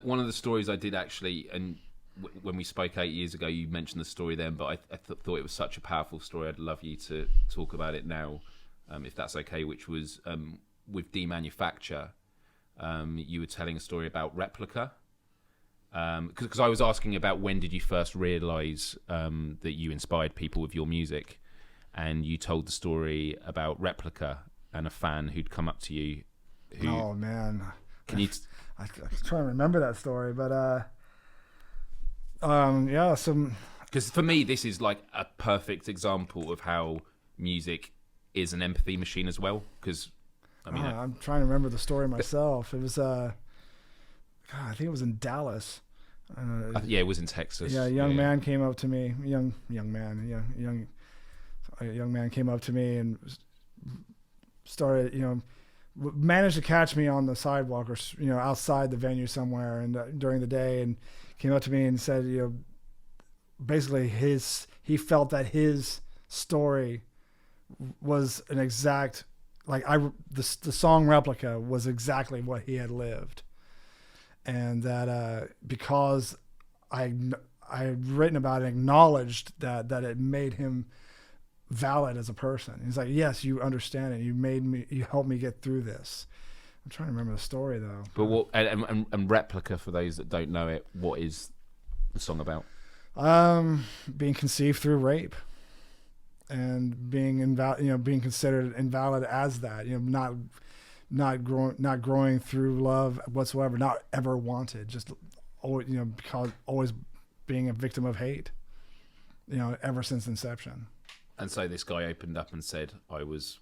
one of the stories I did actually, and when we spoke 8 years ago, you mentioned the story then, but I thought it was such a powerful story. I'd love you to talk about it now, if that's okay, which was with Demanufacture. You were telling a story about Replica. Because I was asking about when did you first realise that you inspired people with your music, and you told the story about Replica and a fan who'd come up to you. Oh, man. Can you... I'm trying to remember that story, but... Because for me, this is like a perfect example of how music is an empathy machine as well. Because I'm trying to remember the story myself. It was I think it was in Dallas. Yeah, it was in Texas. Yeah, a young man came up to me. A young man came up to me and started, managed to catch me on the sidewalk or outside the venue somewhere and during the day, and came up to me and said, basically he felt that his story was an exact, the song Replica was exactly what he had lived. And that because I had written about it, acknowledged that it made him valid as a person. He's like, yes, you understand it. You helped me get through this. I'm trying to remember the story though. But what and Replica, for those that don't know it, what is the song about? Being conceived through rape, and being being considered invalid as that. Not growing through love whatsoever. Not ever wanted. Just always, because always being a victim of hate. Ever since inception. And so this guy opened up and said, "I was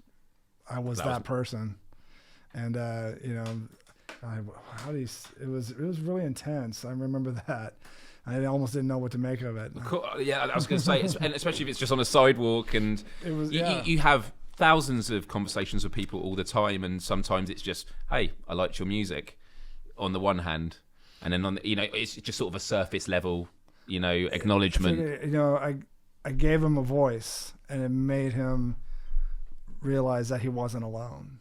that person." And it was really intense. I remember that. I almost didn't know what to make of it. Yeah, I was going to say, and especially if it's just on a sidewalk, and it was, you have thousands of conversations with people all the time, and sometimes it's just, "Hey, I liked your music," on the one hand, and then on the, it's just sort of a surface level, acknowledgement. I gave him a voice, and it made him realize that he wasn't alone.